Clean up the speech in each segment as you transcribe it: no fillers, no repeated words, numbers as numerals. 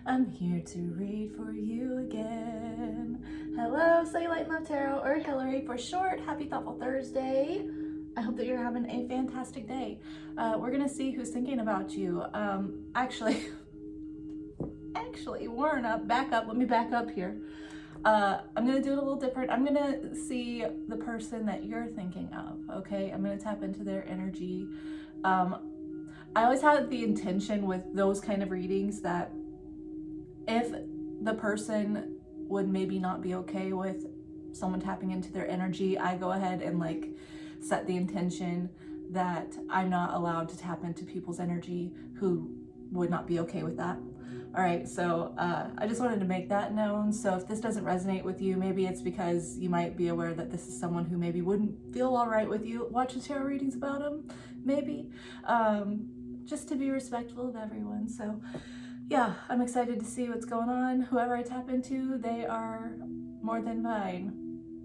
I'm here to read for you again. Hello, Cellulite Love Tarot, or Hillary for short. Happy Thoughtful Thursday. I hope that you're having a fantastic day. We're gonna see who's thinking about you. Actually, Warren, back up. Let me back up here. I'm gonna do it a little different. I'm gonna see the person that you're thinking of, okay? I'm gonna tap into their energy. I always had the intention with those kind of readings that if the person would maybe not be okay with someone tapping into their energy, I go ahead and like set the intention that I'm not allowed to tap into people's energy who would not be okay with that. All right, so I just wanted to make that known. So if this doesn't resonate with you, maybe it's because you might be aware that this is someone who maybe wouldn't feel all right with you watching tarot readings about them, maybe. Just to be respectful of everyone. So yeah, I'm excited to see what's going on. Whoever I tap into, they are more than fine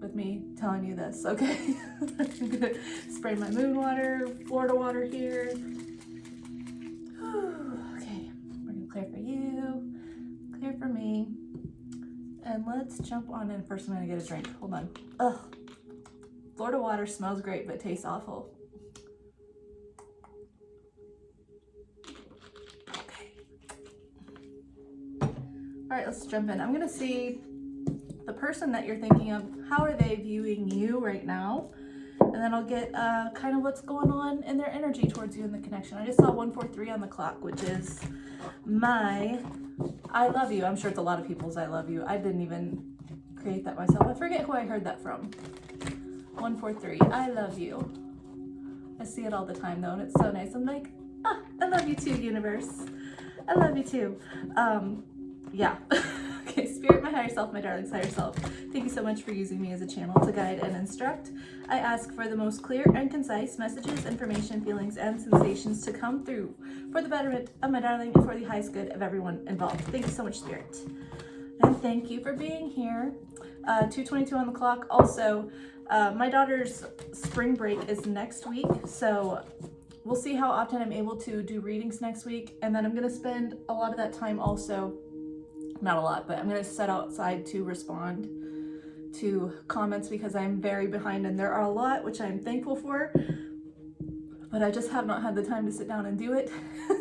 with me telling you this, okay? I'm gonna spray my moon water, Florida water here. Okay, we're gonna clear for you, clear for me. And let's jump on in. First, I'm gonna get a drink. Hold on. Ugh. Florida water smells great, but tastes awful. All right, let's jump in. I'm gonna see the person that you're thinking of. How are they viewing you right now? And then I'll get kind of what's going on in their energy towards you in the connection. I just saw 143 on the clock, which is my I love you. I'm sure it's a lot of people's I love you. I didn't even create that myself. I forget who I heard that from. 143, I love you. I see it all the time though, and it's so nice. I'm like, ah, I love you too, universe. I love you too. Yeah. Okay, Spirit, my higher self, my darling's higher self, thank you so much for using me as a channel to guide and instruct. I ask for the most clear and concise messages, information, feelings, and sensations to come through for the betterment of my darling and for the highest good of everyone involved. Thank you so much, Spirit. And thank you for being here. 2:22 on the clock. Also, my daughter's spring break is next week, so we'll see how often I'm able to do readings next week. And then I'm going to spend a lot of that time also, not a lot, but I'm going to set outside to respond to comments because I'm very behind and there are a lot, which I'm thankful for, but I just have not had the time to sit down and do it.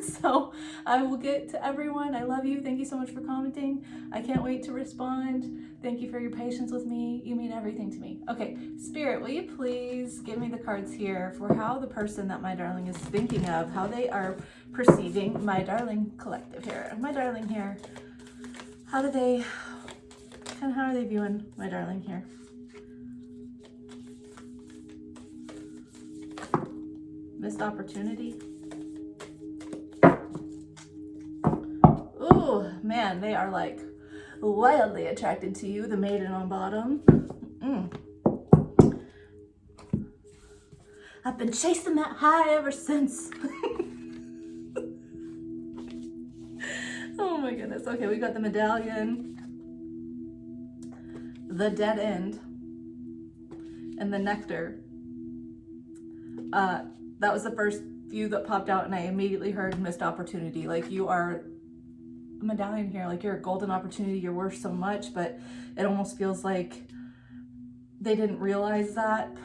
So I will get to everyone. I love you. Thank you so much for commenting. I can't wait to respond. Thank you for your patience with me. You mean everything to me. Okay, Spirit, will you please give me the cards here for how the person that my darling is thinking of, how they are perceiving my darling collective here, my darling here. How are they viewing my darling here? Missed opportunity. Ooh, man, they are like wildly attracted to you, the maiden on bottom. I've been chasing that high ever since. Oh my goodness. Okay, we got the medallion, the dead end, and the nectar. That was the first few that popped out, and I immediately heard missed opportunity. Like, you are a medallion here, like you're a golden opportunity, you're worth so much, but it almost feels like they didn't realize that.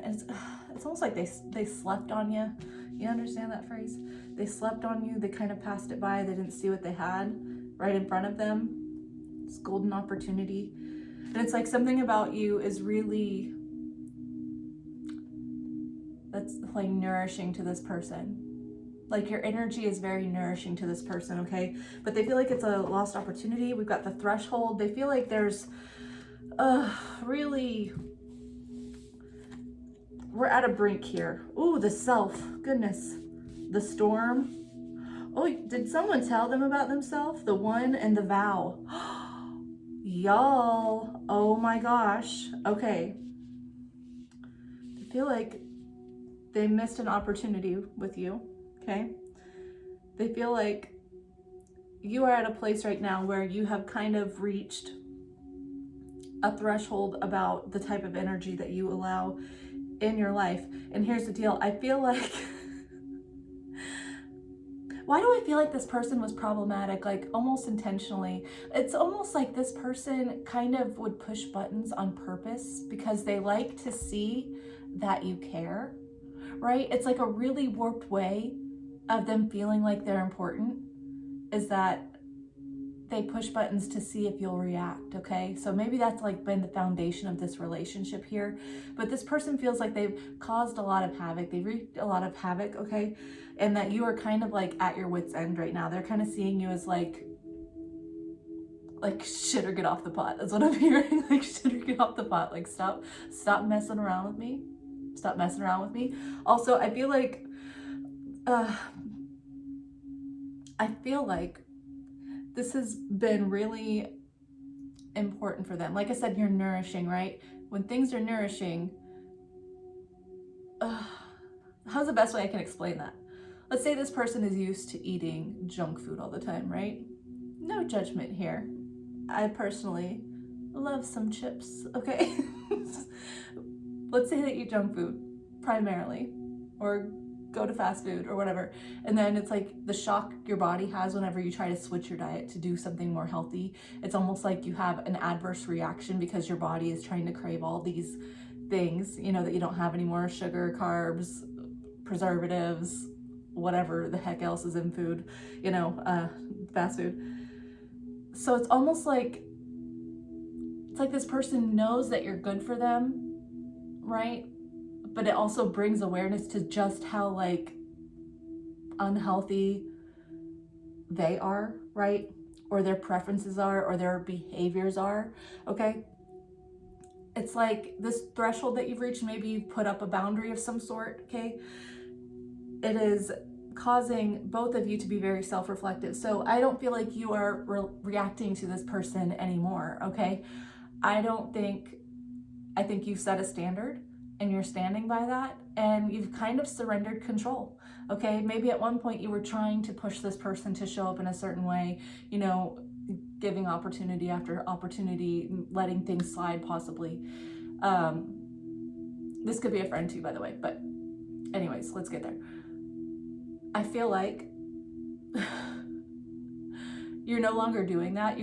It's almost like they slept on you. You understand that phrase? They slept on you, they kind of passed it by, they didn't see what they had right in front of them. It's golden opportunity. And it's like something about you is really, that's like nourishing to this person. Like your energy is very nourishing to this person, okay? But they feel like it's a lost opportunity. We've got the threshold. They feel like there's really, we're at a brink here. Ooh, the self, goodness. The storm. Oh, did someone tell them about themselves? The one and the vow. Y'all, oh my gosh. Okay. I feel like they missed an opportunity with you, okay? They feel like you are at a place right now where you have kind of reached a threshold about the type of energy that you allow in your life. And here's the deal. I feel like Why do I feel like this person was problematic, like almost intentionally? It's almost like this person kind of would push buttons on purpose because they like to see that you care, right? It's like a really warped way of them feeling like they're important, is that they push buttons to see if you'll react, okay? So maybe that's like been the foundation of this relationship here. But this person feels like they've caused a lot of havoc. They've wreaked a lot of havoc, okay? And that you are kind of like at your wit's end right now. They're kind of seeing you as like shit or get off the pot. That's what I'm hearing. Like shit or get off the pot. Like stop messing around with me. Stop messing around with me. Also, I feel like this has been really important for them. Like I said, you're nourishing, right? When things are nourishing, how's the best way I can explain that? Let's say this person is used to eating junk food all the time, right? No judgment here. I personally love some chips, okay? Let's say they eat junk food primarily, or go to fast food or whatever, and then it's like the shock your body has whenever you try to switch your diet to do something more healthy. It's almost like you have an adverse reaction because your body is trying to crave all these things, you know, that you don't have anymore: sugar, carbs, preservatives, whatever the heck else is in food, you know, fast food. So it's almost like this person knows that you're good for them, right? But it also brings awareness to just how like unhealthy they are, right? Or their preferences are, or their behaviors are, okay? It's like this threshold that you've reached, maybe you've put up a boundary of some sort, okay? It is causing both of you to be very self-reflective. So I don't feel like you are reacting to this person anymore, okay? I think you've set a standard and you're standing by that, and you've kind of surrendered control, okay? Maybe at one point you were trying to push this person to show up in a certain way, you know, giving opportunity after opportunity, letting things slide possibly. This could be a friend too, by the way, but anyways, let's get there. I feel like you're no longer doing that.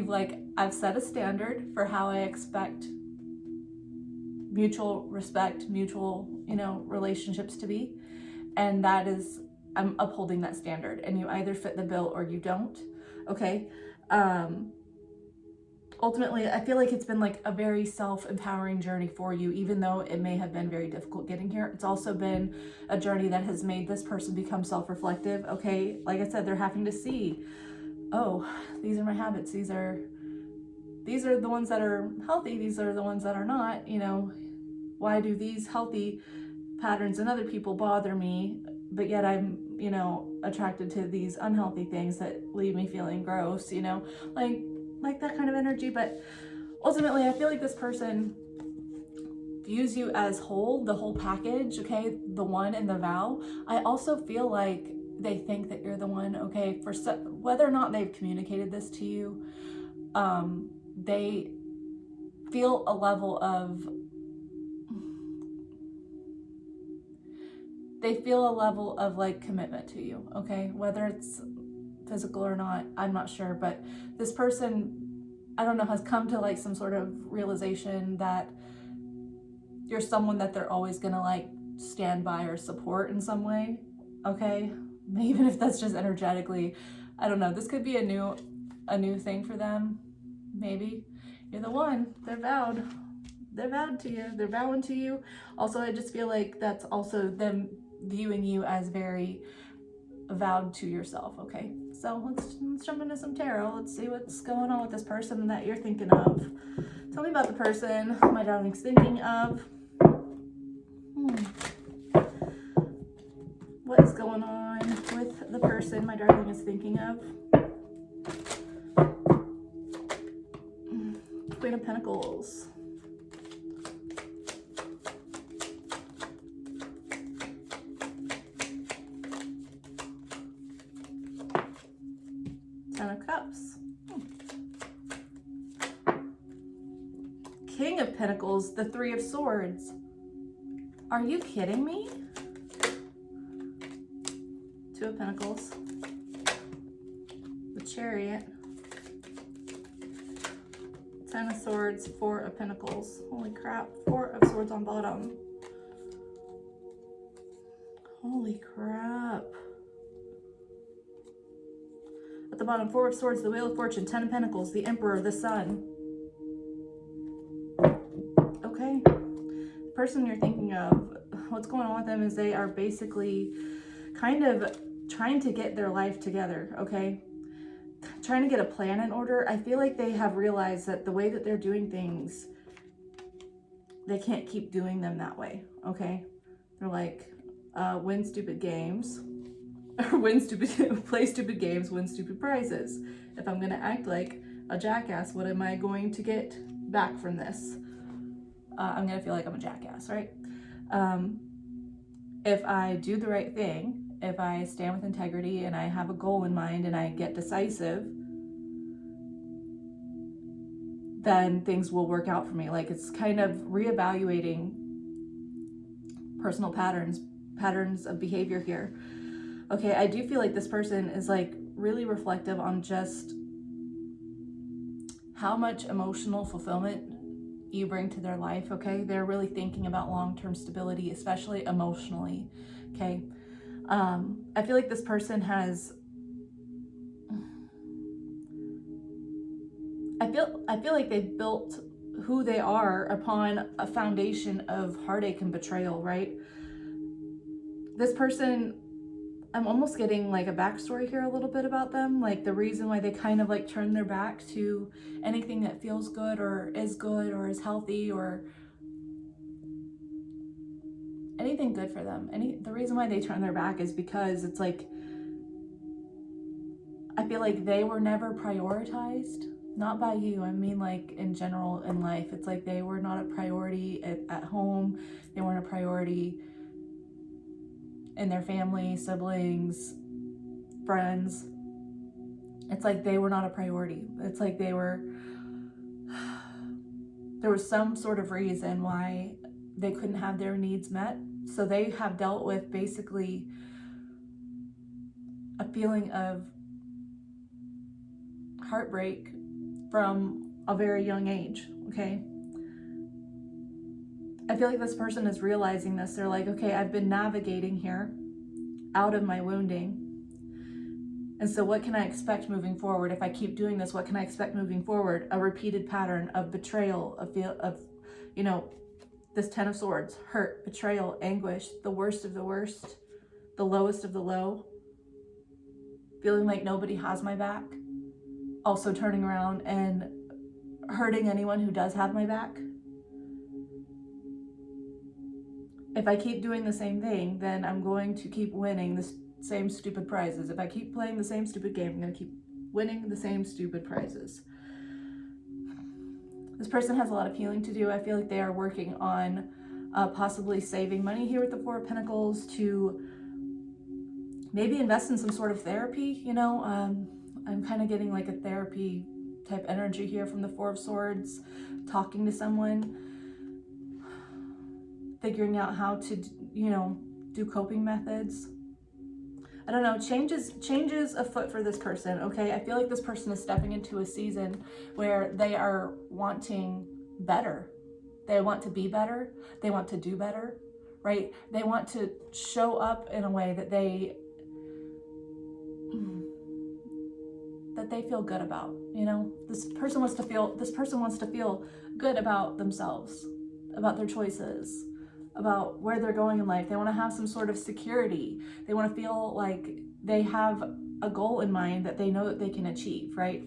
I've set a standard for how I expect mutual respect, mutual, you know, relationships to be. And that is, I'm upholding that standard, and you either fit the bill or you don't, okay? Ultimately, I feel like it's been like a very self-empowering journey for you, even though it may have been very difficult getting here. It's also been a journey that has made this person become self-reflective, okay? Like I said, they're having to see, oh, these are my habits. These are the ones that are healthy. These are the ones that are not, you know. Why do these healthy patterns in other people bother me, but yet I'm, you know, attracted to these unhealthy things that leave me feeling gross, you know, like that kind of energy. But ultimately, I feel like this person views you as whole, the whole package, okay, the one in the vow. I also feel like they think that you're the one, okay, for whether or not they've communicated this to you, they feel a level of like commitment to you, okay? Whether it's physical or not, I'm not sure, but this person, I don't know, has come to like some sort of realization that you're someone that they're always gonna like stand by or support in some way, okay? Even if that's just energetically, I don't know. This could be a new thing for them, maybe. You're the one. They're vowed to you. They're vowing to you. Also, I just feel like that's also them viewing you as very vowed to yourself, okay? So let's jump into some tarot. Let's see what's going on with this person that you're thinking of. Tell me about the person my darling's thinking of. What is going on with the person my darling is thinking of? Queen of Pentacles. Ten of Cups. King of Pentacles, the Three of Swords. Are you kidding me? Two of Pentacles. Chariot. 10 of Swords, 4 of Pentacles. Holy crap, 4 of Swords on bottom. Holy crap. At the bottom, 4 of Swords, the Wheel of Fortune, 10 of Pentacles, the Emperor, the Sun. Okay. The person you're thinking of, what's going on with them is they are basically kind of trying to get their life together, okay? Trying to get a plan in order. I feel like they have realized that the way that they're doing things, they can't keep doing them that way, okay? They're like, win stupid games, or play stupid games, win stupid prizes. If I'm gonna act like a jackass, what am I going to get back from this? I'm gonna feel like I'm a jackass, right? If I do the right thing, if I stand with integrity and I have a goal in mind and I get decisive, then things will work out for me. Like, it's kind of reevaluating personal patterns of behavior here. Okay, I do feel like this person is like really reflective on just how much emotional fulfillment you bring to their life, okay? They're really thinking about long-term stability, especially emotionally, okay? I feel like this person has, I feel like they've built who they are upon a foundation of heartache and betrayal, right? This person, I'm almost getting like a backstory here a little bit about them, like the reason why they kind of like turn their back to anything that feels good or is healthy or anything good for them. The reason why they turn their back is because it's like, I feel like they were never prioritized, not by you, I mean like in general in life. It's like they were not a priority at home, they weren't a priority in their family, siblings, friends. It's like they were not a priority. It's like there was some sort of reason why they couldn't have their needs met. So they have dealt with basically a feeling of heartbreak from a very young age, okay? I feel like this person is realizing this. They're like, okay, I've been navigating here out of my wounding. And so what can I expect moving forward? If I keep doing this, what can I expect moving forward? A repeated pattern of betrayal, of you know, this 10 of Swords, hurt, betrayal, anguish, the worst of the worst, the lowest of the low, feeling like nobody has my back, also turning around and hurting anyone who does have my back. If I keep doing the same thing, then I'm going to keep winning the same stupid prizes. If I keep playing the same stupid game, I'm going to keep winning the same stupid prizes. This person has a lot of healing to do. I feel like they are working on possibly saving money here with the 4 of Pentacles to maybe invest in some sort of therapy, you know. I'm kind of getting like a therapy type energy here from the 4 of Swords, talking to someone, figuring out how to, you know, do coping methods. I don't know, changes afoot for this person, okay? I feel like this person is stepping into a season where they are wanting better. They want to be better. They want to do better, right? They want to show up in a way that they feel good about, you know? This person wants to feel good about themselves, about their choices, about where they're going in life. They want to have some sort of security. They want to feel like they have a goal in mind that they know that they can achieve, right?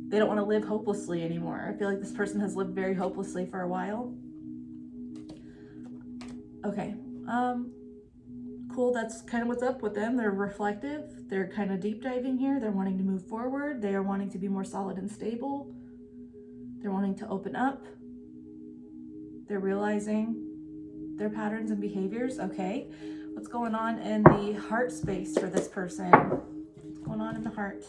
They don't want to live hopelessly anymore. I feel like this person has lived very hopelessly for a while. Okay, cool, that's kind of what's up with them. They're reflective. They're kind of deep diving here. They're wanting to move forward. They are wanting to be more solid and stable. They're wanting to open up. They're realizing their patterns and behaviors. Okay, what's going on in the heart space for this person? What's going on in the heart?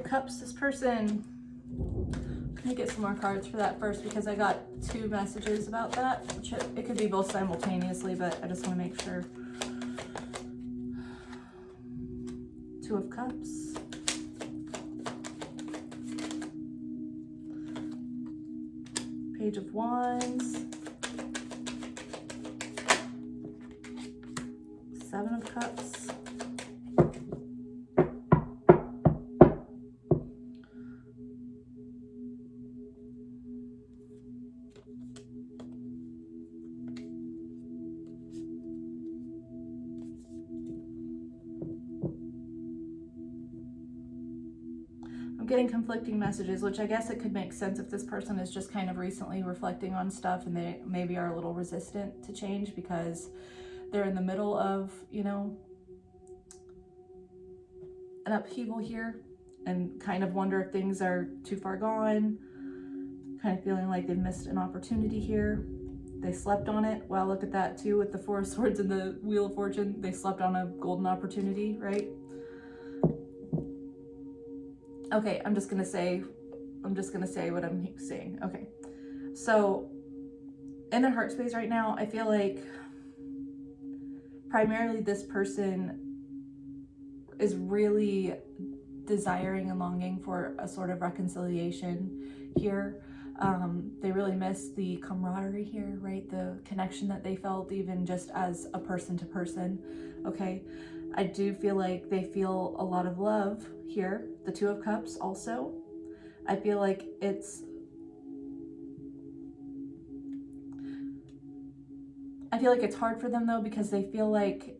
of Cups, this person, let me get some more cards for that first because I got 2 messages about that, which it could be both simultaneously, but I just want to make sure. 2 of Cups. Page of Wands. 7 of Cups. Getting conflicting messages, which I guess it could make sense if this person is just kind of recently reflecting on stuff and they maybe are a little resistant to change because they're in the middle of, you know, an upheaval here and kind of wonder if things are too far gone, kind of feeling like they've missed an opportunity here. They slept on it. Well, look at that too with the 4 of Swords and the Wheel of Fortune. They slept on a golden opportunity, right? Okay, I'm just gonna say what I'm saying. Okay, so in their heart space right now, I feel like primarily this person is really desiring and longing for a sort of reconciliation here. They really miss the camaraderie here, right? The connection that they felt even just as a person to person, okay? I do feel like they feel a lot of love here. The 2 of Cups also. I feel like it's hard for them though because they feel like,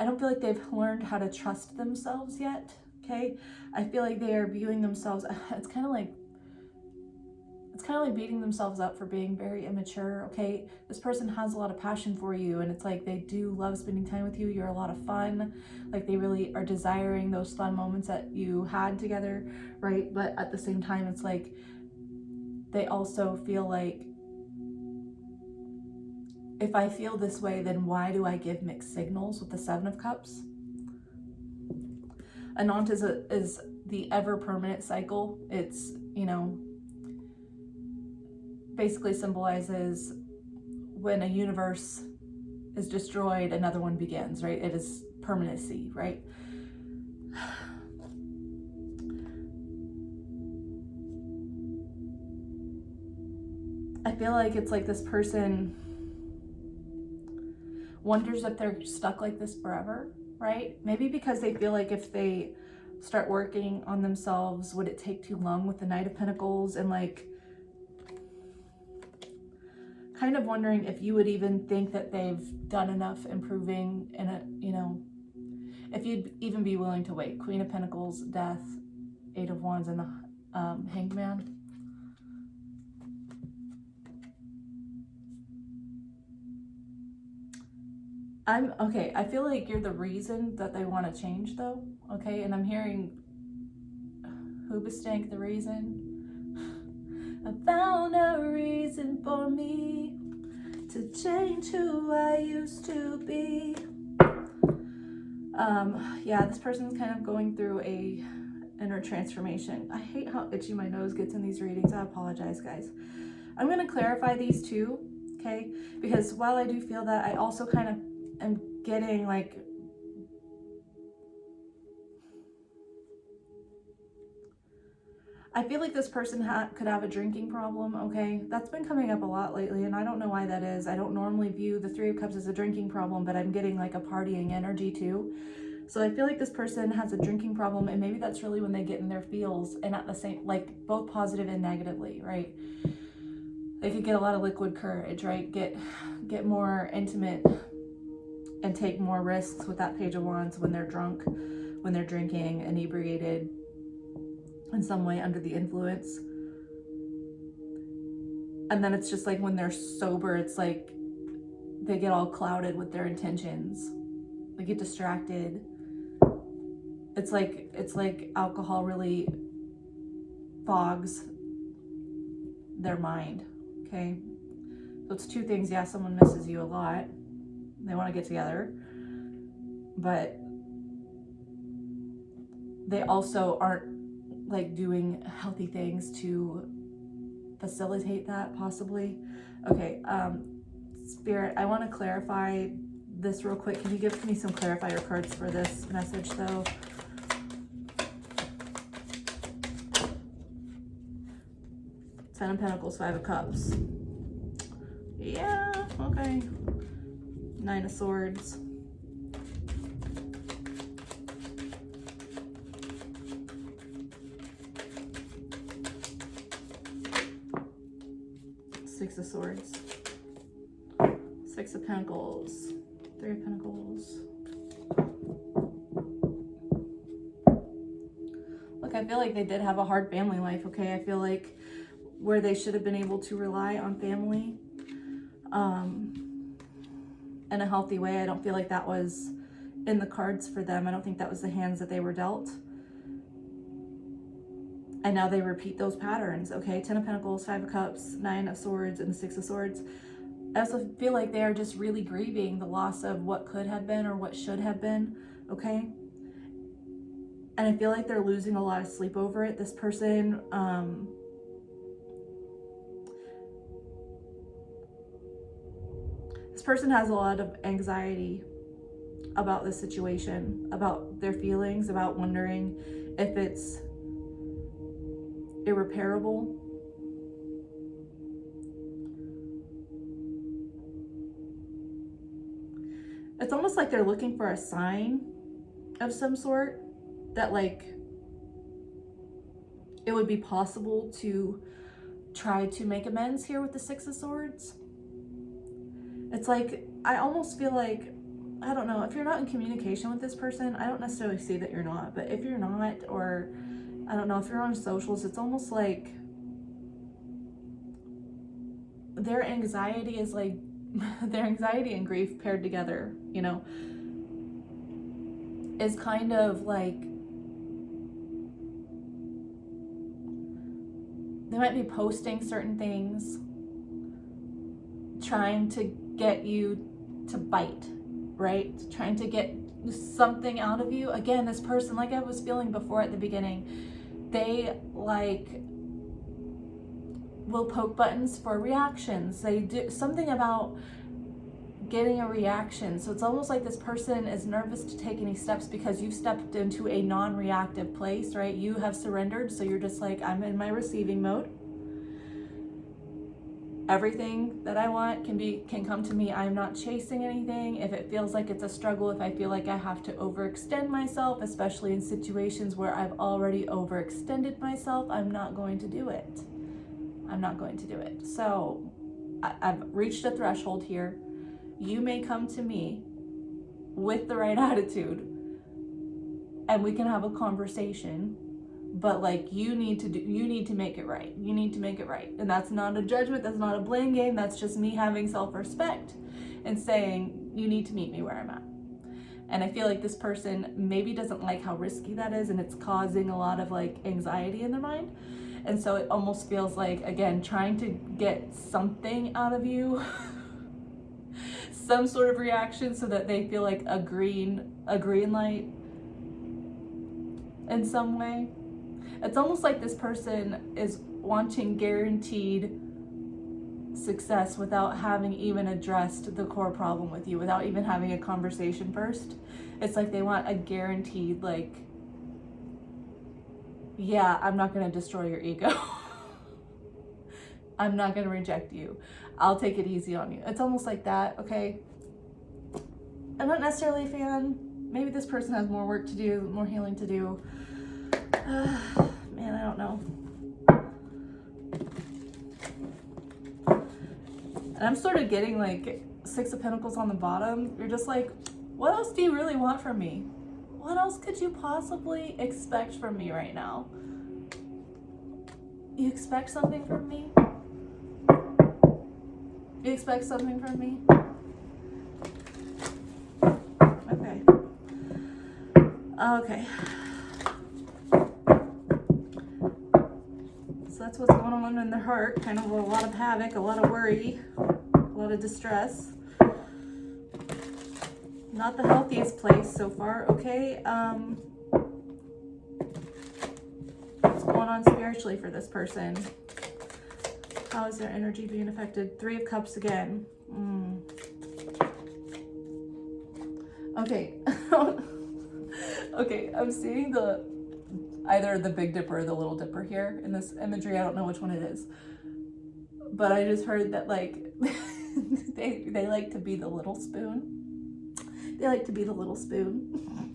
I don't feel like they've learned how to trust themselves yet, okay? I feel like they are viewing themselves, it's kind of like beating themselves up for being very immature, okay? This person has a lot of passion for you and it's like they do love spending time with you. You're a lot of fun. Like they really are desiring those fun moments that you had together, right? But at the same time, it's like they also feel like, if I feel this way, then why do I give mixed signals with the 7 of Cups? Anant is the ever permanent cycle. It's, you know, basically symbolizes when a universe is destroyed, another one begins, right? It is permanency, right? I feel like it's like this person wonders if they're stuck like this forever, right? Maybe because they feel like if they start working on themselves, would it take too long with the Knight of Pentacles, and like kind of wondering if you would even think that they've done enough improving in a, you know, if you'd even be willing to wait. Queen of Pentacles, Death, 8 of Wands, and the Hanged Man. Okay, I feel like you're the reason that they want to change though, okay? And I'm hearing Hoobastank, the reason. I found a reason for me to change who I used to be. Yeah, this person's kind of going through a inner transformation. I hate how itchy my nose gets in these readings. I apologize, guys. I'm going to clarify these two, okay? Because while I do feel that, I also kind of am getting like, I feel like this person could have a drinking problem, okay? That's been coming up a lot lately, and I don't know why that is. I don't normally view the 3 of Cups as a drinking problem, but I'm getting like a partying energy too. So I feel like this person has a drinking problem, and maybe that's really when they get in their feels, and at the same, like both positive and negatively, right? They could get a lot of liquid courage, right? Get more intimate and take more risks with that Page of Wands when they're drunk, when they're drinking, inebriated, in some way under the influence. And then it's just like when they're sober, it's like they get all clouded with their intentions. They get distracted. It's like alcohol really fogs their mind, okay? So it's 2 things. Yeah, someone misses you a lot. They want to get together, but they also aren't like doing healthy things to facilitate that, possibly. Okay, Spirit, I want to clarify this real quick. Can you give me some clarifier cards for this message though? Ten of Pentacles, Five of Cups. Yeah, okay. Nine of Swords. Six of Swords. Six of Pentacles. Three of Pentacles. Look, I feel like they did have a hard family life, okay? I feel like where they should have been able to rely on family in a healthy way, I don't feel like that was in the cards for them. I don't think that was the hands that they were dealt. And now they repeat those patterns, okay? Ten of Pentacles, Five of Cups, Nine of Swords, and the Six of Swords. I also feel like they are just really grieving the loss of what could have been or what should have been, okay? And I feel like they're losing a lot of sleep over it. This person, has a lot of anxiety about this situation, about their feelings, about wondering if it's irreparable. It's almost like they're looking for a sign of some sort that like it would be possible to try to make amends here with the Six of Swords. It's like, I almost feel like, I don't know, if you're not in communication with this person, I don't necessarily say that you're not, but if you're not, or I don't know, if you're on socials, it's almost like their anxiety is like, their anxiety and grief paired together, you know, is kind of like, they might be posting certain things, trying to get you to bite, right? Trying to get something out of you. Again, this person, like I was feeling before at the beginning, they like will poke buttons for reactions. They do something about getting a reaction. So it's almost like this person is nervous to take any steps because you've stepped into a non-reactive place, right? You have surrendered. So you're just like, I'm in my receiving mode. Everything that I want can come to me. I'm not chasing anything. If it feels like it's a struggle, if I feel like I have to overextend myself, especially in situations where I've already overextended myself, I'm not going to do it. I'm not going to do it. So I've reached a threshold here. You may come to me with the right attitude and we can have a conversation. But like you need to make it right. You need to make it right. And that's not a judgment, that's not a blame game, that's just me having self-respect and saying, you need to meet me where I'm at. And I feel like this person maybe doesn't like how risky that is, and it's causing a lot of like anxiety in their mind. And so it almost feels like, again, trying to get something out of you, some sort of reaction so that they feel like a green light in some way. It's almost like this person is wanting guaranteed success without having even addressed the core problem with you, without even having a conversation first. It's like they want a guaranteed, like, yeah, I'm not going to destroy your ego. I'm not going to reject you. I'll take it easy on you. It's almost like that, okay? I'm not necessarily a fan. Maybe this person has more work to do, more healing to do. Man, I don't know. And I'm sort of getting like Six of Pentacles on the bottom. You're just like, what else do you really want from me? What else could you possibly expect from me right now? You expect something from me? You expect something from me? Okay. Okay. So that's what's going on in their heart. Kind of a lot of havoc, a lot of worry, a lot of distress. Not the healthiest place so far, okay? going on spiritually for this person? How is their energy being affected? 3 of Cups again. Okay. Okay, I'm seeing either the Big Dipper or the Little Dipper here in this imagery. I don't know which one it is. But I just heard that, like, they like to be the little spoon. They like to be the little spoon.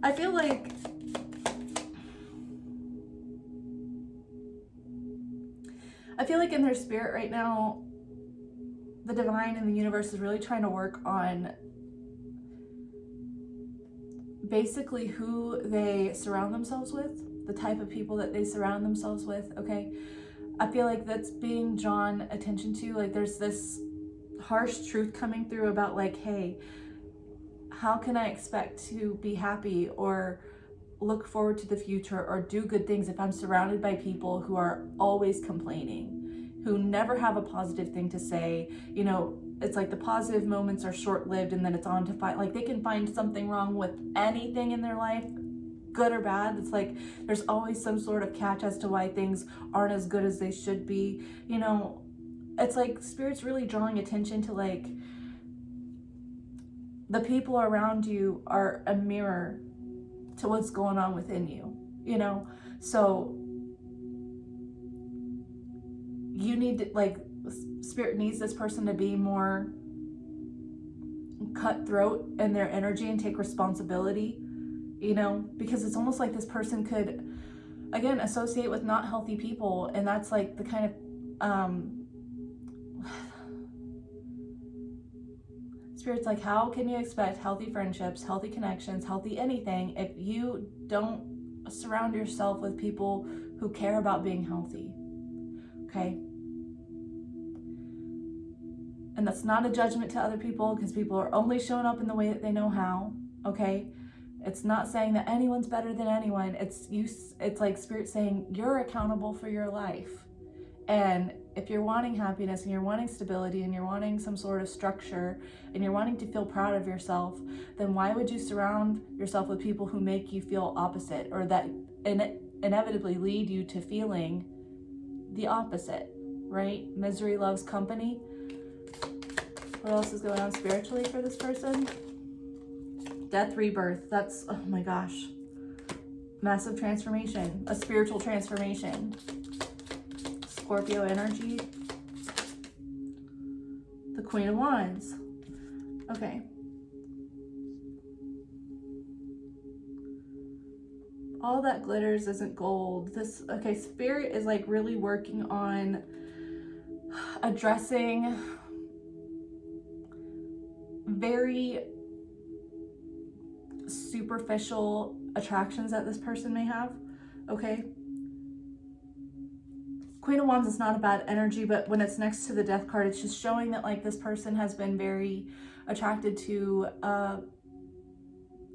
I feel like in their spirit right now, the divine and the universe is really trying to work on basically who they surround themselves with, the type of people that they surround themselves with, okay? I feel like that's being drawn attention to. Like, there's this harsh truth coming through about, like, hey, how can I expect to be happy or look forward to the future or do good things if I'm surrounded by people who are always complaining, who never have a positive thing to say? You know, it's like the positive moments are short-lived and then it's on to find, like, they can find something wrong with anything in their life, good or bad. It's like there's always some sort of catch as to why things aren't as good as they should be. You know, it's like Spirit's really drawing attention to, like, the people around you are a mirror to what's going on within you, you know? So you need to, like, Spirit needs this person to be more cutthroat in their energy and take responsibility, you know, because it's almost like this person could, again, associate with not healthy people. And that's like the kind of, Spirit's like, how can you expect healthy friendships, healthy connections, healthy anything if you don't surround yourself with people who care about being healthy? Okay? And that's not a judgment to other people, because people are only showing up in the way that they know how, okay? It's not saying that anyone's better than anyone. It's like Spirit saying you're accountable for your life. And if you're wanting happiness and you're wanting stability and you're wanting some sort of structure and you're wanting to feel proud of yourself, then why would you surround yourself with people who make you feel opposite, or that inevitably lead you to feeling the opposite, right? Misery loves company. What else is going on spiritually for this person? Death, rebirth. That's, oh my gosh. Massive transformation. A spiritual transformation. Scorpio energy. The Queen of Wands. Okay. All that glitters isn't gold. This, okay, Spirit is like really working on addressing very superficial attractions that this person may have, okay? Queen of Wands is not a bad energy, but when it's next to the Death card, it's just showing that, like, this person has been very attracted to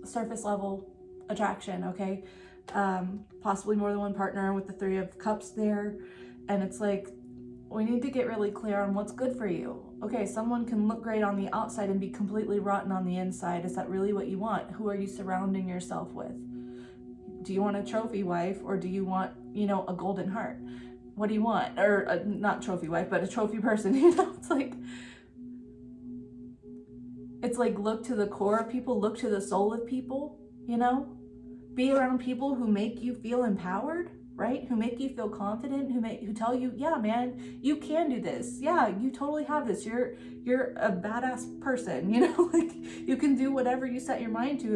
surface level attraction, okay? Possibly more than one partner with the 3 of Cups there. And it's like, we need to get really clear on what's good for you. Okay, someone can look great on the outside and be completely rotten on the inside. Is that really what you want? Who are you surrounding yourself with? Do you want a trophy wife, or do you want, you know, a golden heart? What do you want? Or not trophy wife, but a trophy person, you know? It's like look to the core of people, look to the soul of people, you know? Be around people who make you feel empowered, right? Who make you feel confident, who tell you, yeah, man, you can do this. Yeah, you totally have this. You're a badass person, you know? Like, you can do whatever you set your mind to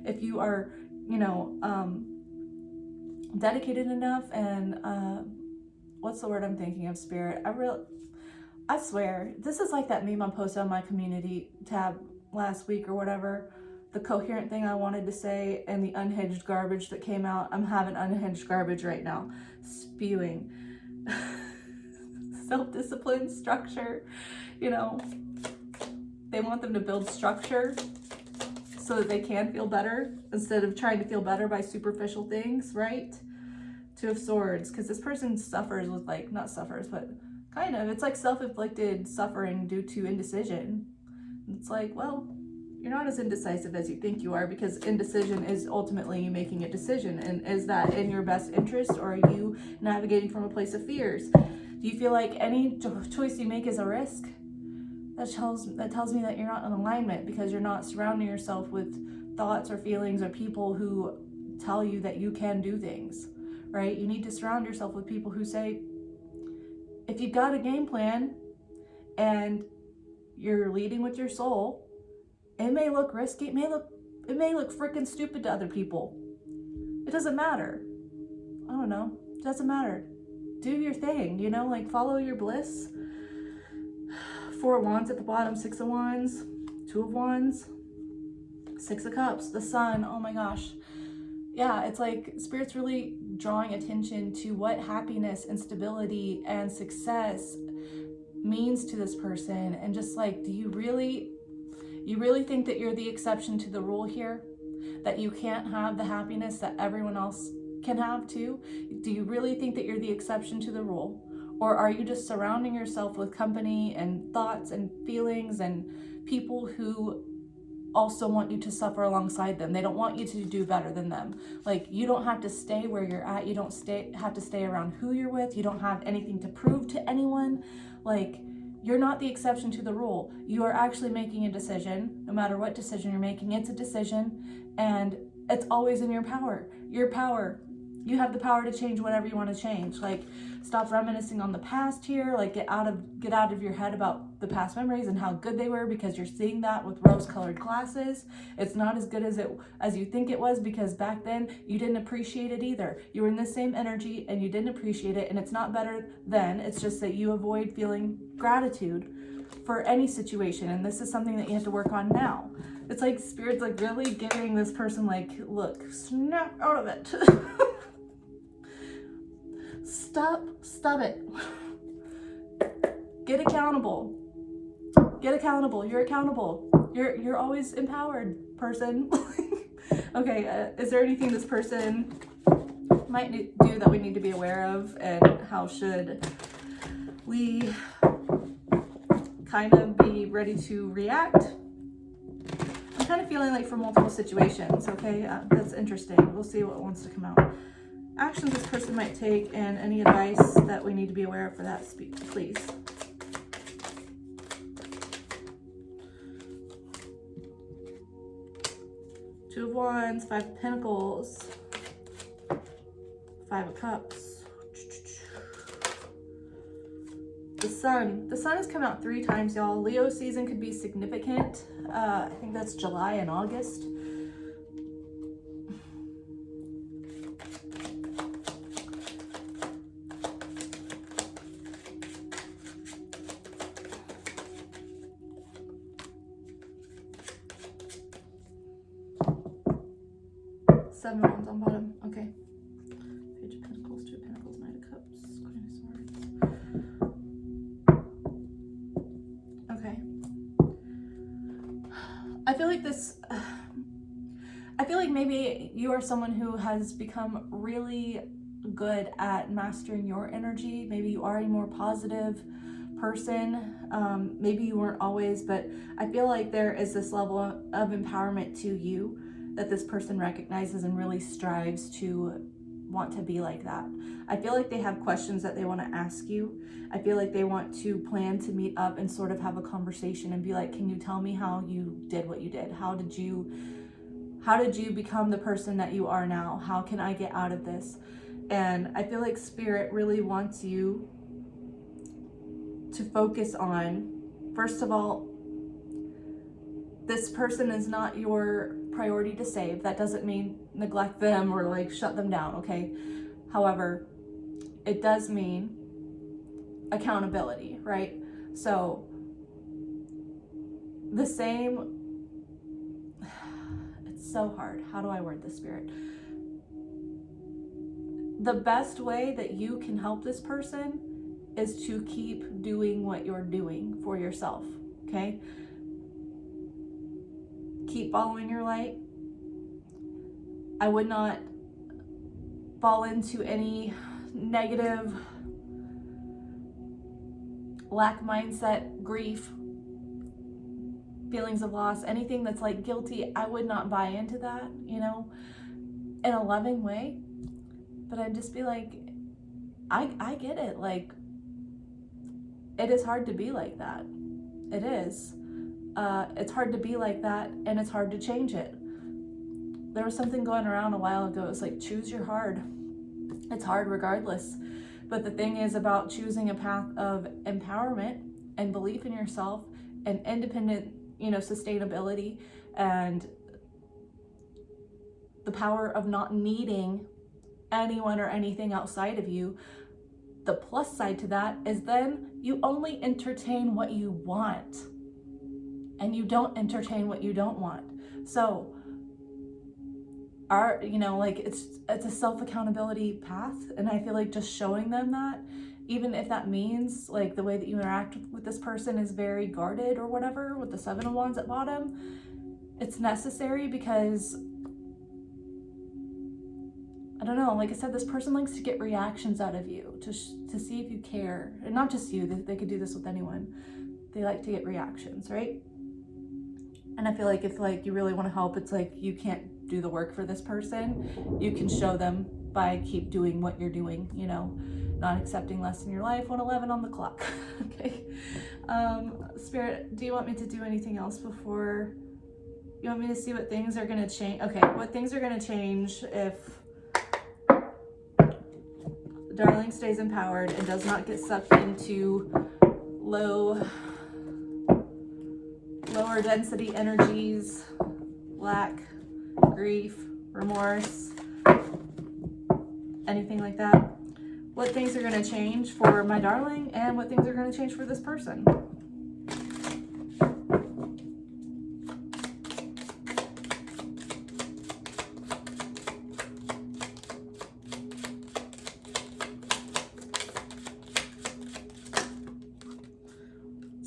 if you are, you know, dedicated enough and what's the word I'm thinking of, Spirit? I swear, this is like that meme I posted on my community tab last week or whatever. The coherent thing I wanted to say and the unhinged garbage that came out. I'm having unhinged garbage right now. Spewing. Self-discipline, structure, you know. They want them to build structure so that they can feel better instead of trying to feel better by superficial things, right? 2 of Swords, because this person suffers with, like, not suffers, but kind of, it's like self-inflicted suffering due to indecision. It's like, well, you're not as indecisive as you think you are, because indecision is ultimately you making a decision. And is that in your best interest, or are you navigating from a place of fears? Do you feel like any choice you make is a risk? That tells me that you're not in alignment, because you're not surrounding yourself with thoughts or feelings or people who tell you that you can do things, right? You need to surround yourself with people who say, if you've got a game plan and you're leading with your soul, it may look risky, it may look freaking stupid to other people. It doesn't matter. I don't know. It doesn't matter. Do your thing, you know, like follow your bliss. 4 of Wands at the bottom, 6 of Wands, 2 of Wands, 6 of Cups, the Sun. Oh my gosh. Yeah, it's like Spirit's really drawing attention to what happiness and stability and success means to this person. And just like, do you really think that you're the exception to the rule here? That you can't have the happiness that everyone else can have too? Do you really think that you're the exception to the rule? Or are you just surrounding yourself with company and thoughts and feelings and people who also want you to suffer alongside them? They don't want you to do better than them. Like, you don't have to stay where you're at. You don't have to stay around who you're with. You don't have anything to prove to anyone. Like, you're not the exception to the rule. You are actually making a decision. No matter what decision you're making, it's a decision, and it's always in your power. Your power. You have the power to change whatever you want to change. Like, stop reminiscing on the past here. Like, get out of your head about the past memories and how good they were, because you're seeing that with rose-colored glasses. It's not as good as you think it was, because back then you didn't appreciate it either. You were in the same energy and you didn't appreciate it, and it's not better then. It's just that you avoid feeling gratitude for any situation, and this is something that you have to work on now. It's like Spirit's like really giving this person like, look, snap out of it. Stop it. Get accountable. You're accountable. You're always empowered, person. Okay, is there anything this person might do that we need to be aware of, and how should we kind of be ready to react? I'm kind of feeling like for multiple situations, okay? That's interesting. We'll see what wants to come out. Actions this person might take, and any advice that we need to be aware of for that, please. Two of Wands, 5 of Pentacles, 5 of Cups. The Sun. The Sun has come out 3 times, y'all. Leo season could be significant. I think that's July and August. Seven of Wands on bottom. Okay. Page of Pentacles, 2 of Pentacles, 9 of Cups, Queen of Swords. Okay. I feel like maybe you are someone who has become really good at mastering your energy. Maybe you are a more positive person. Maybe you weren't always, but I feel like there is this level of empowerment to you that this person recognizes and really strives to want to be like that. I feel like they have questions that they want to ask you. I feel like they want to plan to meet up and sort of have a conversation and be like, can you tell me how you did what you did? How did you become the person that you are now? How can I get out of this? And I feel like Spirit really wants you to focus on, first of all, this person is not your priority to save. That doesn't mean neglect them or like shut them down, okay? However, it does mean accountability, right? So the same, it's so hard. How do I word this, Spirit? The best way that you can help this person is to keep doing what you're doing for yourself, okay? Keep following your light. I would not fall into any negative lack mindset, grief, feelings of loss, anything that's like guilty, I would not buy into that, you know, in a loving way. But I'd just be like, I get it. Like, it is hard to be like that. It is. It's hard to be like that, and it's hard to change it. There was something going around a while ago. It was like, choose your hard. It's hard regardless. But the thing is about choosing a path of empowerment and belief in yourself and independent, you know, sustainability and the power of not needing anyone or anything outside of you. The plus side to that is then you only entertain what you want and you don't entertain what you don't want. So you know, like it's a self-accountability path, and I feel like just showing them that, even if that means like the way that you interact with this person is very guarded or whatever, with the 7 of Wands at bottom, it's necessary because I don't know, like I said, this person likes to get reactions out of you to see if you care. And not just you, they could do this with anyone. They like to get reactions, right? And I feel like if like you really want to help, it's like you can't do the work for this person. You can show them by keep doing what you're doing, you know, not accepting less in your life, 111 on the clock. Okay. Spirit, do you want me to do anything else before? You want me to see what things are going to change? Okay, what things are going to change if Darling stays empowered and does not get sucked into lower density energies, lack, grief, remorse, anything like that. What things are going to change for my darling, and what things are going to change for this person?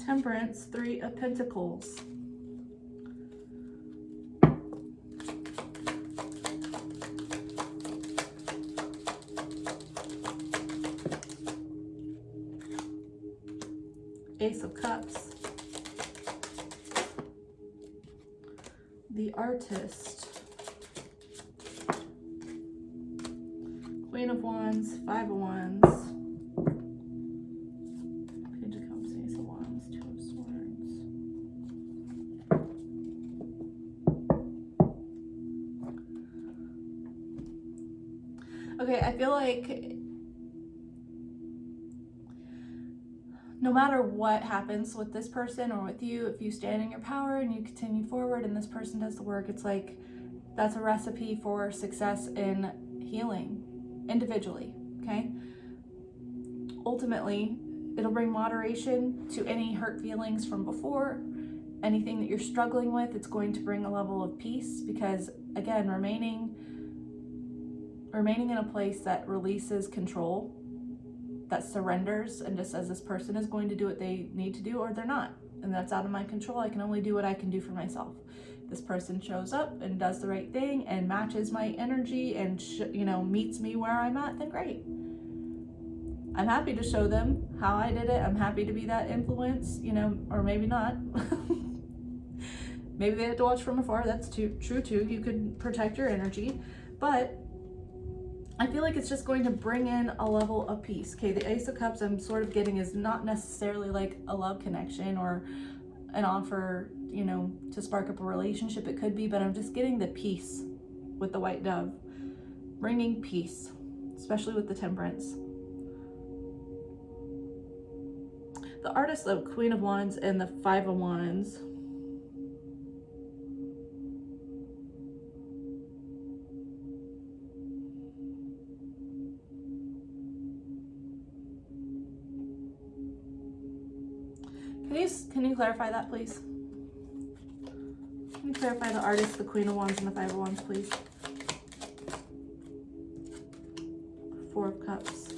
Temperance, 3 of Pentacles. Ace of Cups. The Artist. Queen of Wands, 5 of Wands. Page of Cups, Ace of Wands, 2 of Swords. Okay, I feel like no matter what happens with this person or with you, if you stand in your power and you continue forward and this person does the work, it's like that's a recipe for success in healing individually, okay? Ultimately, it'll bring moderation to any hurt feelings from before, anything that you're struggling with. It's going to bring a level of peace because, again, remaining in a place that releases control, that surrenders and just says this person is going to do what they need to do or they're not, and that's out of my control. I can only do what I can do for myself. This person shows up and does the right thing and matches my energy and you know, meets me where I'm at, then great. I'm happy to show them how I did it. I'm happy to be that influence, you know, or maybe not. Maybe they have to watch from afar. That's true too. You could protect your energy, but I feel like it's just going to bring in a level of peace. Okay, the Ace of Cups I'm sort of getting is not necessarily like a love connection or an offer, you know, to spark up a relationship. It could be, but I'm just getting the peace with the White Dove. Bringing peace, especially with the Temperance. The Artist, the Queen of Wands, and the 5 of Wands. Can you clarify that, please? Can you clarify the Artist, the Queen of Wands, and the 5 of Wands, please? 4 of Cups.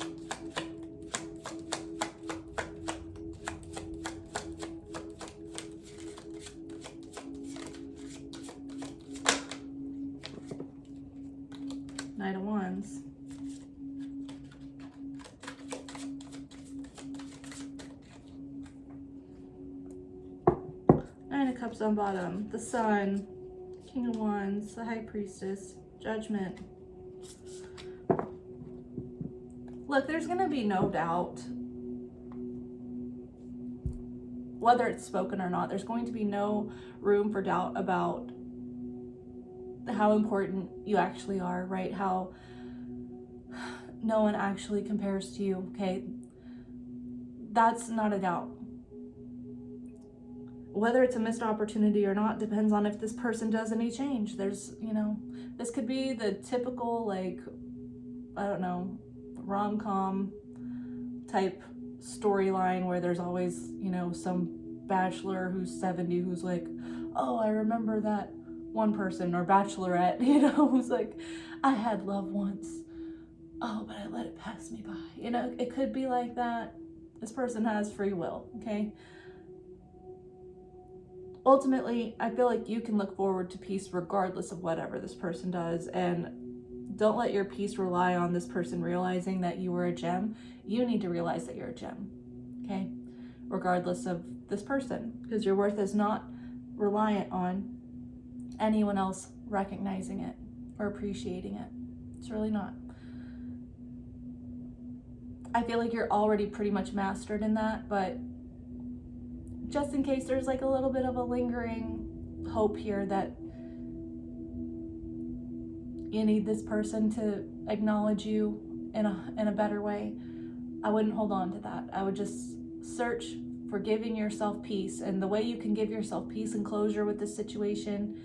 Knight of Wands. of Cups on bottom, the Sun, King of Wands, the High Priestess, Judgment. Look, there's going to be no doubt, whether it's spoken or not, there's going to be no room for doubt about how important you actually are, right? How no one actually compares to you, okay? That's not a doubt. Whether it's a missed opportunity or not depends on if this person does any change. There's, you know, this could be the typical, like, I don't know, rom-com type storyline where there's always, you know, some bachelor who's 70 who's like, oh, I remember that one person, or bachelorette, you know, who's like, I had love once, oh, but I let it pass me by. You know, it could be like that. This person has free will, okay? Ultimately, I feel like you can look forward to peace regardless of whatever this person does, and don't let your peace rely on this person realizing that you were a gem. You need to realize that you're a gem, okay? Regardless of this person, because your worth is not reliant on anyone else recognizing it or appreciating it. It's really not. I feel like you're already pretty much mastered in that, but just in case there's like a little bit of a lingering hope here that you need this person to acknowledge you in a better way, I wouldn't hold on to that. I would just search for giving yourself peace, and the way you can give yourself peace and closure with this situation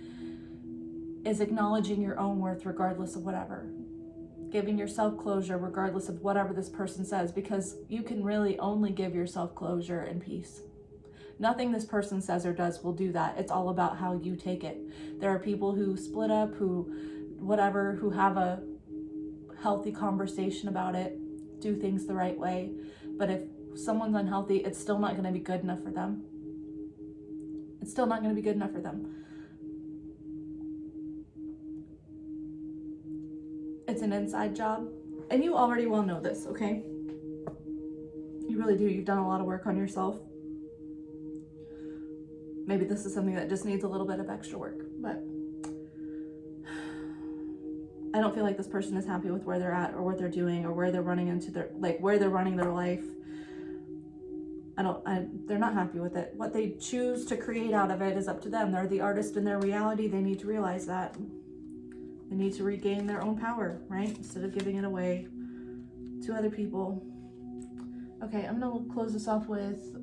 is acknowledging your own worth regardless of whatever. Giving yourself closure regardless of whatever this person says, because you can really only give yourself closure and peace. Nothing this person says or does will do that. It's all about how you take it. There are people who split up, who have a healthy conversation about it, do things the right way. But if someone's unhealthy, it's still not going to be good enough for them. It's still not going to be good enough for them. It's an inside job, and you already well know this, okay? You really do. You've done a lot of work on yourself. Maybe this is something that just needs a little bit of extra work, but I don't feel like this person is happy with where they're at or what they're doing or where they're running into where they're running their life. They're not happy with it. What they choose to create out of it is up to them. They're the artist in their reality. They need to realize that. They need to regain their own power, right? Instead of giving it away to other people. Okay, I'm gonna close this off with,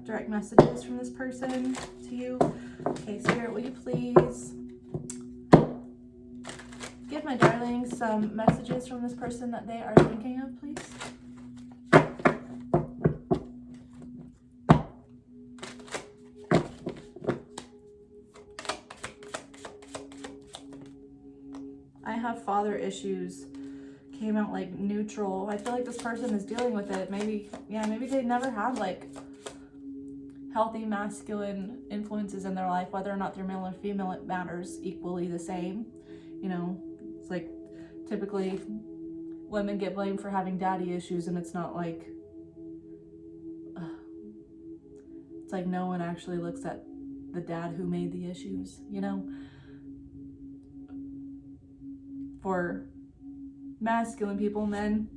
direct messages from this person to you. Okay, Spirit, will you please give my darlings some messages from this person that they are thinking of, please? I have father issues. Came out like neutral. I feel like this person is dealing with it. Maybe they never had like healthy masculine influences in their life, whether or not they're male or female, it matters equally the same. You know, it's like typically women get blamed for having daddy issues, and it's not like, it's like no one actually looks at the dad who made the issues, you know? For masculine people, men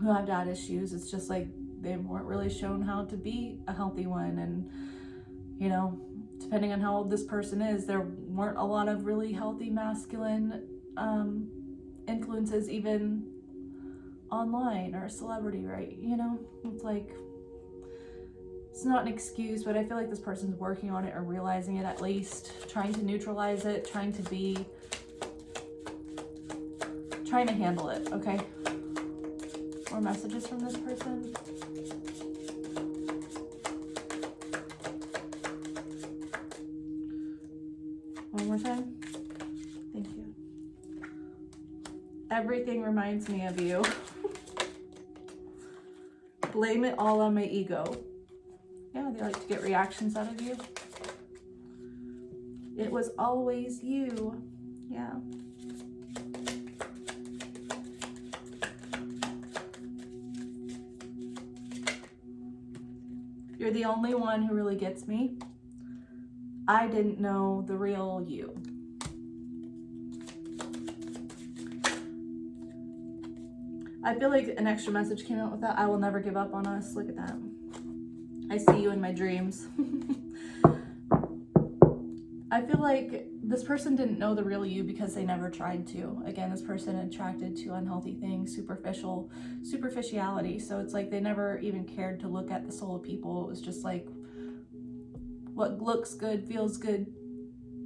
who have dad issues, it's just like they weren't really shown how to be a healthy one. And, you know, depending on how old this person is, there weren't a lot of really healthy masculine influences, even online or celebrity, right? You know, it's like, it's not an excuse, but I feel like this person's working on it or realizing it, at least trying to neutralize it, trying to handle it, okay? More messages from this person. One more time. Thank you. Everything reminds me of you. Blame it all on my ego. Yeah, they like to get reactions out of you. It was always you. Yeah. the only one who really gets me. I didn't know the real you. I feel like an extra message came out with that. I will never give up on us. Look at that. I see you in my dreams. I feel like this person didn't know the real you because they never tried to. Again, this person attracted to unhealthy things, superficiality. So it's like they never even cared to look at the soul of people. It was just like, what looks good, feels good,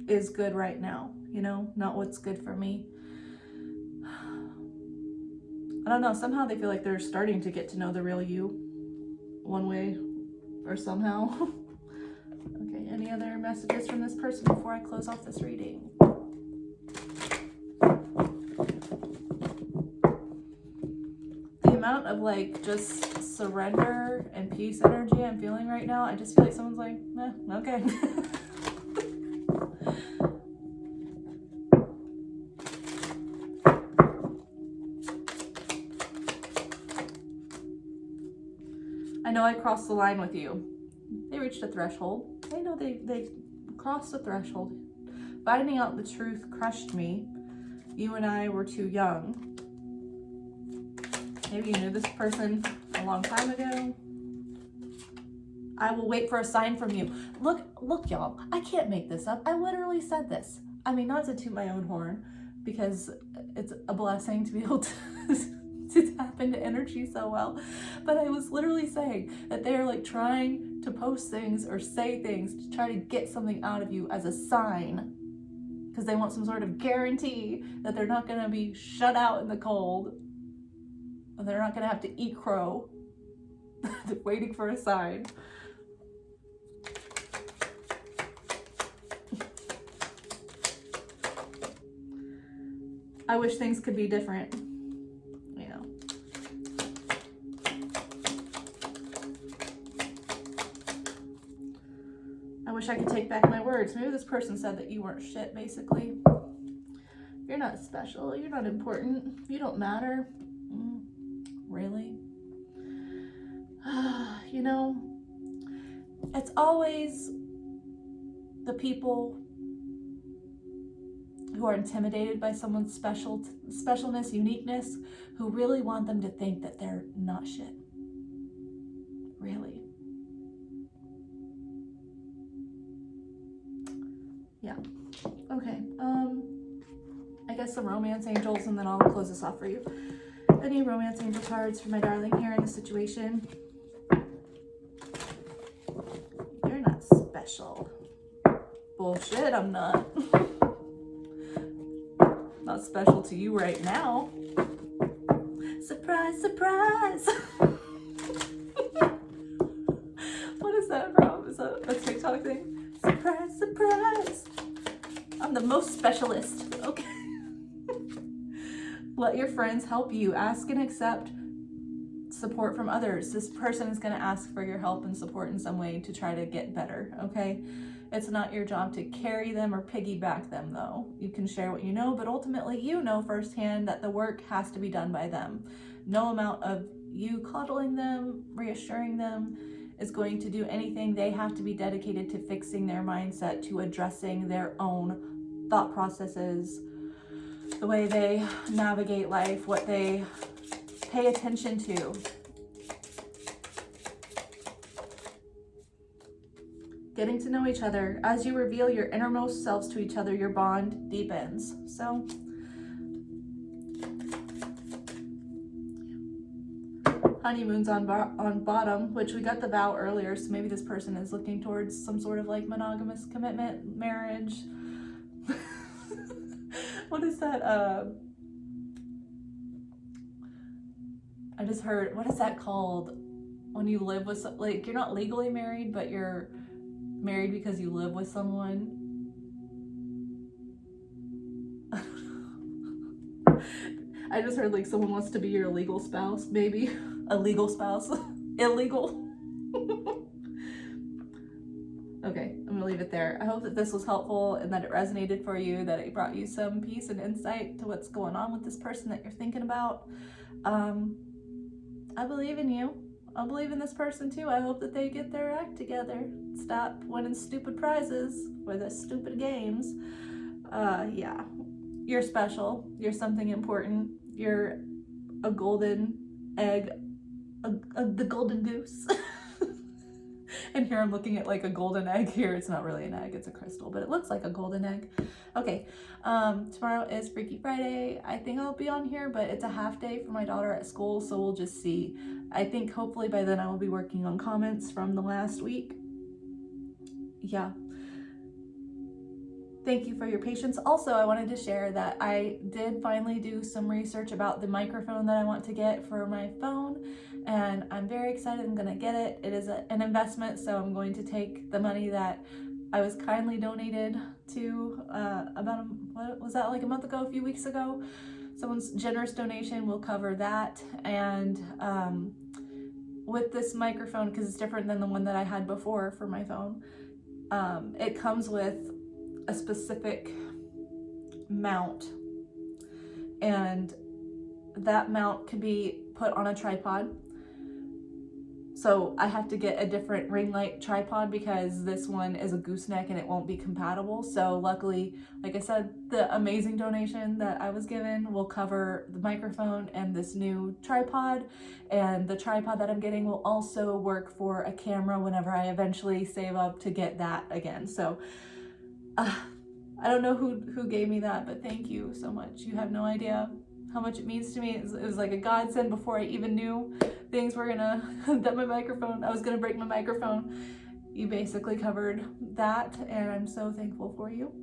is good right now, you know, not what's good for me. I don't know, somehow they feel like they're starting to get to know the real you, one way or somehow. Okay, any other messages from this person before I close off this reading? The amount of like just surrender and peace energy I'm feeling right now, I just feel like someone's like, okay. I know I crossed the line with you. They reached a threshold. I know they crossed the threshold. Finding out the truth crushed me. You and I were too young. Maybe you knew this person a long time ago. I will wait for a sign from you. Look, y'all. I can't make this up. I literally said this. I mean, not to toot my own horn, because it's a blessing to be able to tap into energy so well, but I was literally saying that they're like trying to post things or say things to try to get something out of you as a sign, because they want some sort of guarantee that they're not going to be shut out in the cold, and they're not going to have to eat crow. They're waiting for a sign. I wish things could be different. I wish I could take back my words. Maybe this person said that you weren't shit, basically. You're not special. You're not important. You don't matter. Really? You know, it's always the people who are intimidated by someone's specialness, uniqueness, who really want them to think that they're not shit. Really. Yeah. Okay. I guess some romance angels, and then I'll close this off for you. Any romance angel cards for my darling here in the situation? You're not special. Bullshit, I'm not. Not special to you right now. Surprise, surprise. What is that from? Is that a TikTok thing? Surprise, surprise. I'm the most specialist. Okay. Let your friends help you. Ask and accept support from others. This person is going to ask for your help and support in some way to try to get better, okay? It's not your job to carry them or piggyback them, though. You can share what you know, but ultimately you know firsthand that the work has to be done by them. No amount of you coddling them, reassuring them is going to do anything. They have to be dedicated to fixing their mindset, to addressing their own thought processes, the way they navigate life, what they pay attention to. Getting to know each other. As you reveal your innermost selves to each other, your bond deepens. So, honeymoon's on bottom, which we got the vow earlier, so maybe this person is looking towards some sort of like monogamous commitment, marriage. What is that? I just heard, what is that called? When you live with, like, you're not legally married, but you're married because you live with someone. I just heard like someone wants to be your legal spouse, maybe. A legal spouse. Illegal. Okay, I'm gonna leave it there. I hope that this was helpful and that it resonated for you, that it brought you some peace and insight to what's going on with this person that you're thinking about. I believe in you. I'll believe in this person too. I hope that they get their act together. Stop winning stupid prizes for the stupid games. Yeah. You're special. You're something important. You're a golden egg, the golden goose. And here I'm looking at like a golden egg here. It's not really an egg, it's a crystal, but it looks like a golden egg. Okay, tomorrow is Freaky Friday. I think I'll be on here, but it's a half day for my daughter at school, so we'll just see. I think hopefully by then I will be working on comments from the last week. Yeah. Thank you for your patience. Also, I wanted to share that I did finally do some research about the microphone that I want to get for my phone, and I'm very excited. I'm gonna get it. It is an investment, so I'm going to take the money that I was kindly donated to what was that, like a month ago, a few weeks ago. Someone's generous donation will cover that, and with this microphone, because it's different than the one that I had before for my phone, it comes with a specific mount, and that mount can be put on a tripod. So I have to get a different ring light tripod because this one is a gooseneck and it won't be compatible. So luckily, like I said, the amazing donation that I was given will cover the microphone and this new tripod, and the tripod that I'm getting will also work for a camera whenever I eventually save up to get that again. So I don't know who gave me that, but thank you so much. You have no idea how much it means to me. It was like a godsend before I even knew things were gonna, that I was gonna break my microphone. You basically covered that, and I'm so thankful for you.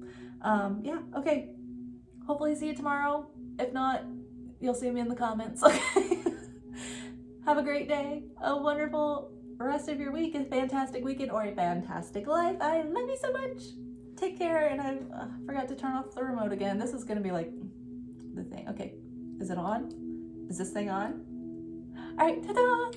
Yeah, okay. Hopefully see you tomorrow. If not, you'll see me in the comments, okay? Have a great day, a wonderful rest of your week, a fantastic weekend, or a fantastic life. I love you so much. Take care, and I forgot to turn off the remote again. This is gonna be like the thing. Okay, is it on? Is this thing on? All right, ta-da!